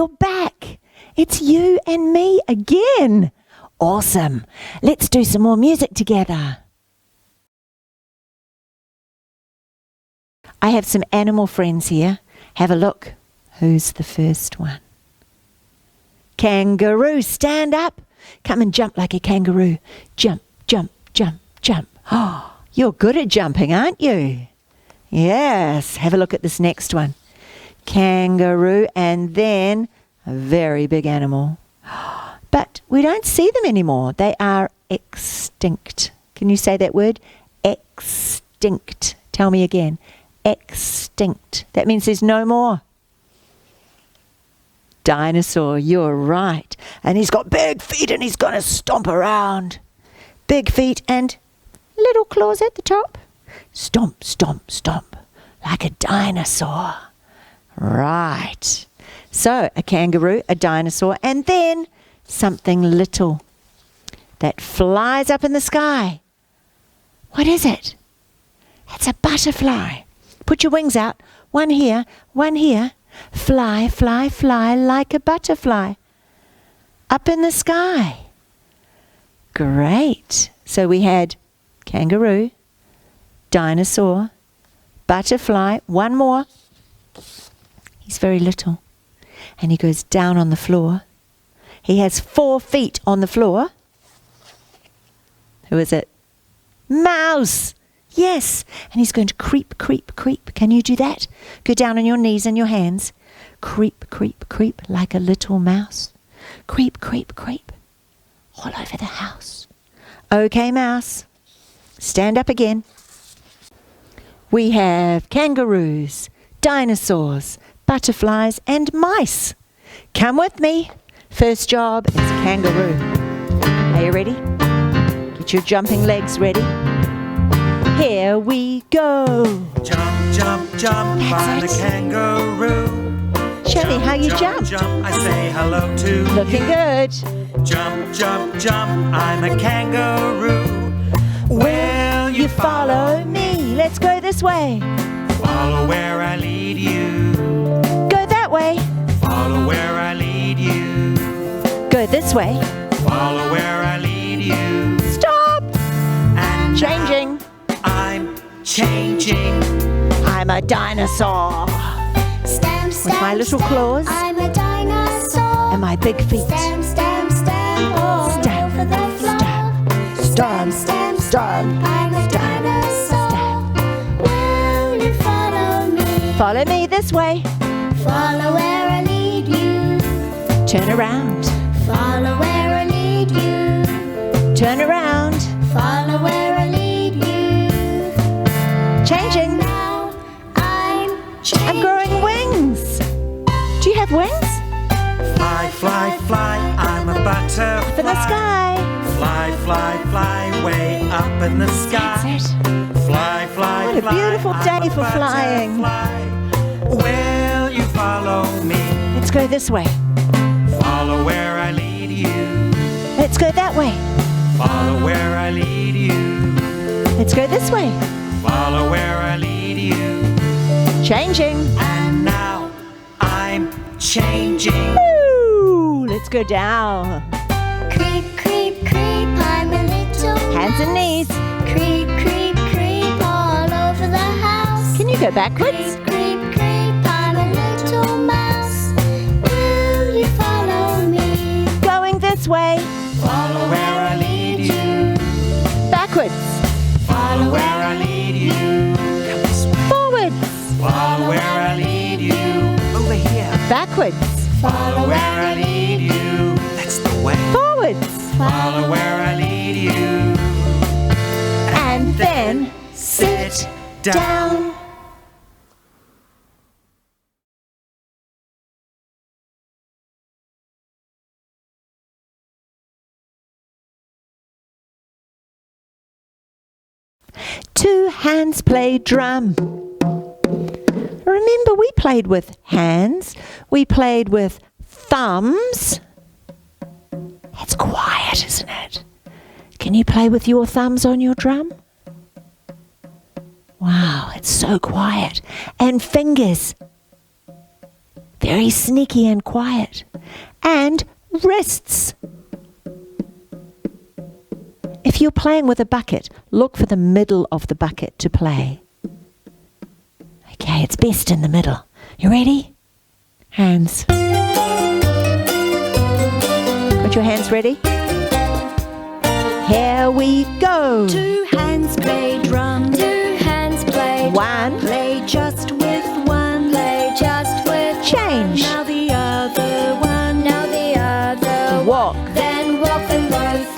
you're back. It's you and me again. Awesome. Let's do some more music together. I have some animal friends here. Have a look. Who's the first one? Kangaroo, stand up. Come and jump like a kangaroo. Jump, jump, jump, jump. Oh, you're good at jumping, aren't you? Yes. Have a look at this next one. Kangaroo, and then a very big animal. But we don't see them anymore. They are extinct. Can you say that word? Extinct. Tell me again. Extinct. That means there's no more. Dinosaur, you're right. And he's got big feet and he's going to stomp around. Big feet and little claws at the top. Stomp, stomp, stomp. Like a dinosaur. Right. So, a kangaroo, a dinosaur, and then something little that flies up in the sky. What is it? It's a butterfly. Put your wings out. One here, one here. Fly, fly, fly like a butterfly. Up in the sky. Great. So we had kangaroo, dinosaur, butterfly, one more. He's very little. And he goes down on the floor. He has 4 feet on the floor. Who is it? Mouse. Yes. And he's going to creep, creep, creep. Can you do that? Go down on your knees and your hands. Creep, creep, creep like a little mouse. Creep, creep, creep. All over the house. Okay, mouse. Stand up again. We have kangaroos, dinosaurs, butterflies and mice. Come with me. First job is kangaroo. Are you ready? Get your jumping legs ready. Here we go. Jump, jump, jump, I'm a kangaroo. Show me how you jump. Jump, I say hello to Looking good. Jump, jump, jump, I'm a kangaroo. Will you follow me? Let's go this way. Follow where I lead you. Go that way. Follow where I lead you. Go this way. Follow where I lead you. Stop. And Changing. I'm changing. I'm a dinosaur. Stamp, With my little claws I'm a dinosaur. and my big feet. Stamp, stamp, stamp all Stamp, over the floor. Stamp, Stamp, stamp. I'm a dinosaur. Will you follow me? Follow me this way. Follow where I lead you. Turn around. Follow where I lead you. Turn around. Follow where I lead you. Changing. Now I'm I'm growing wings. Do you have wings? Fly, fly, fly, I'm a butterfly. Up in the sky. Fly, fly, fly, way up in the sky. That's it. Fly, fly, What a fly, beautiful I'm day a for flying. butterfly. Will you follow me? Let's go this way. Follow where I lead you. Let's go that way. Follow where I lead you. Let's go this way. Follow where I lead you. Changing. And now I'm changing. Woo! Let's go down. creep, creep, creep. I'm a little Hands and knees. creep, creep, creep all over the house. Can you go backwards? Creep, creep, I'm a little mouse. Will you follow me? Going this way. Follow where I lead you. Backwards. Follow where I lead you. Come this way. Forwards. Follow where I lead you. Over here. Backwards. Follow where I lead you. That's the way. Forwards. Follow where I lead you. And then sit down. Two hands play drum. Remember, we played with hands. We played with thumbs. It's quiet, isn't it? Can you play with your thumbs on your drum? Wow, it's so quiet. And fingers. Very sneaky and quiet. And wrists. If you're playing with a bucket, look for the middle of the bucket to play. Okay, it's best in the middle. You ready? Hands. Got your hands ready? Here we go. 2 hands play drum. 2 hands play drum. 1. Play just with 1. Play just with Change. Now the other one. Now the other Walk. one. Then walk them both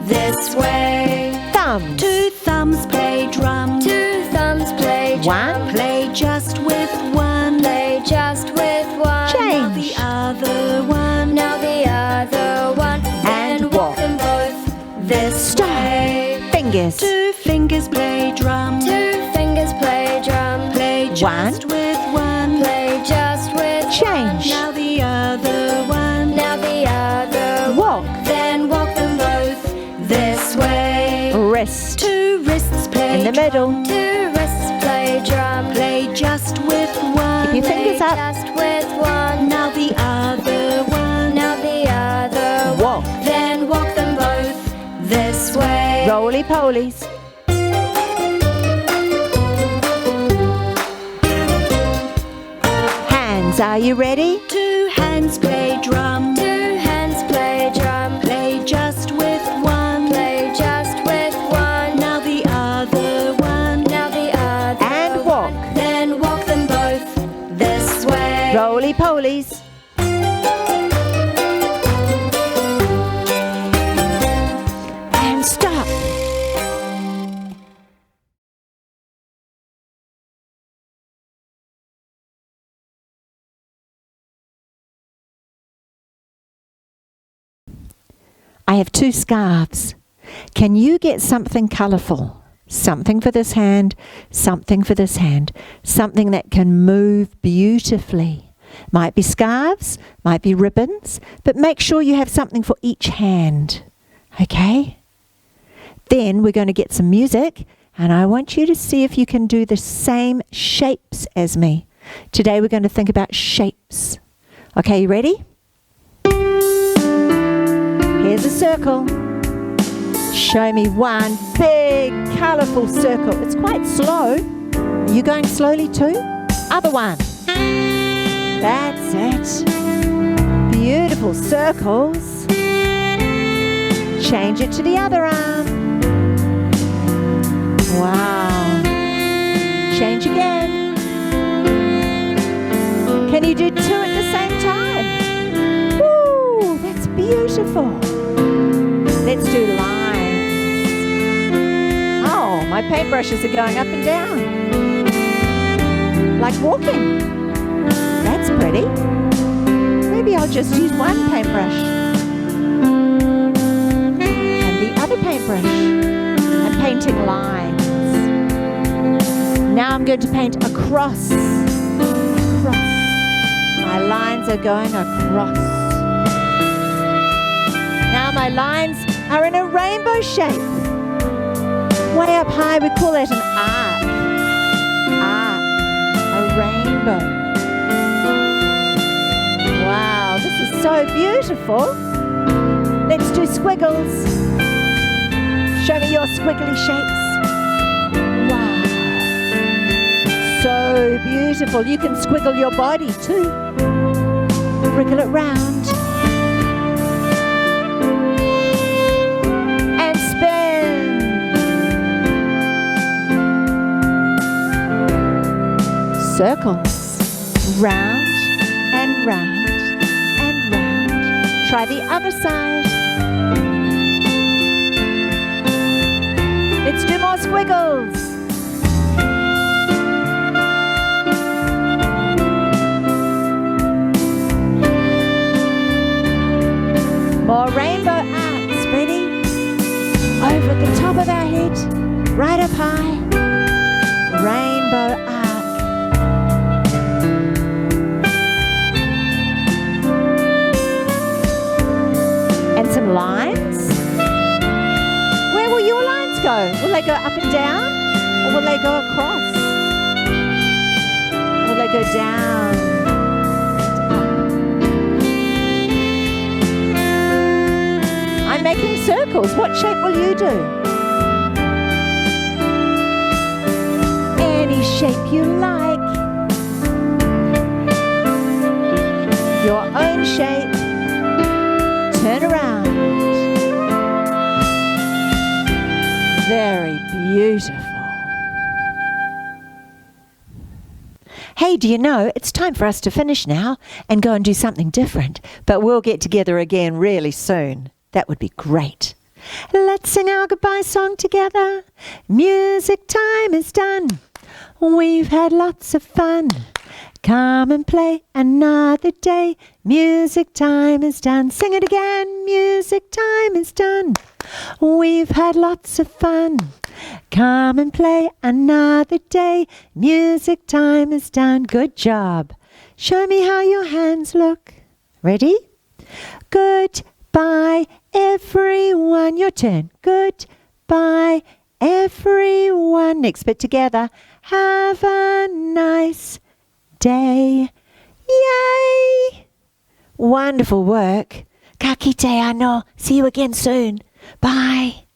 this way. Thumb. 2 thumbs play drum. 2 thumbs play drum. 1. Play just with 1. Play just with 1. Now the Change. other one. Now the other one. And Then walk. walk them both this Stop. way. Fingers. 2 fingers play drum. 2 fingers play drum. Play just 1. with 1. Play just with Change. 1. Now the other one. Now the other Walk. one. Then walk them both this way. Wrist. 2 wrists play In the drum. middle. 2 wrists play drum. Play just with 1. Keep your fingers Play up. just with 1. Now the other one. Now the other Walk. one. Then walk them both this way. Roly-polies. Hands, are you ready? 2 hands play drum. 2 hands play drum. Play just with 1. Play just with 1. Now the other one. Now the other And walk. one. Then walk them both this way. Roly-polies. And stop. I have 2 scarves. Can you get something colourful? Something for this hand, something for this hand. Something that can move beautifully. Might be scarves, might be ribbons, but make sure you have something for each hand. Okay? Then we're going to get some music, and I want you to see if you can do the same shapes as me. Today we're going to think about shapes. Okay, you ready? Here's a circle. Show me one big, colourful circle. It's quite slow. Are you going slowly too? Other one. That's it. Beautiful circles. Change it to the other arm. Wow. Change again. Can you do 2 at the same time? Woo, that's beautiful. Let's do lines. Oh, my paintbrushes are going up and down. Like walking. That's pretty. Maybe I'll just use one paintbrush. And the other paintbrush. I'm painting lines. Now I'm going to paint across. Across. My lines are going across. Now my lines are in a rainbow shape. Way up high, we call that an arc. Arc. A rainbow. Wow, this is so beautiful. Let's do squiggles. Show me your squiggly shapes. Wow. So beautiful. You can squiggle your body too. Wriggle it round. And spin. Circles. Round and round and round. Try the other side. Let's do more squiggles. More rainbow arcs. Ready? Over the top of our head, right up high. Rainbow arc. And some lines. Where will your lines go? Will they go up and down? Or will they go across? Will they go down and up? making circles. What shape will you do? Any shape you like. Your own shape. Turn around. Very beautiful. Hey, do you know, it's time for us to finish now and go and do something different. But we'll get together again really soon. That would be great. Let's sing our goodbye song together. Music time is done. We've had lots of fun. Come and play another day. Music time is done. Sing it again. Music time is done. We've had lots of fun. Come and play another day. Music time is done. Good job. Show me how your hands look. Ready? Goodbye, everyone. Your turn. Goodbye, everyone. Next bit together. Have a nice day. Yay! Wonderful work. Ka kite anō. See you again soon. Bye.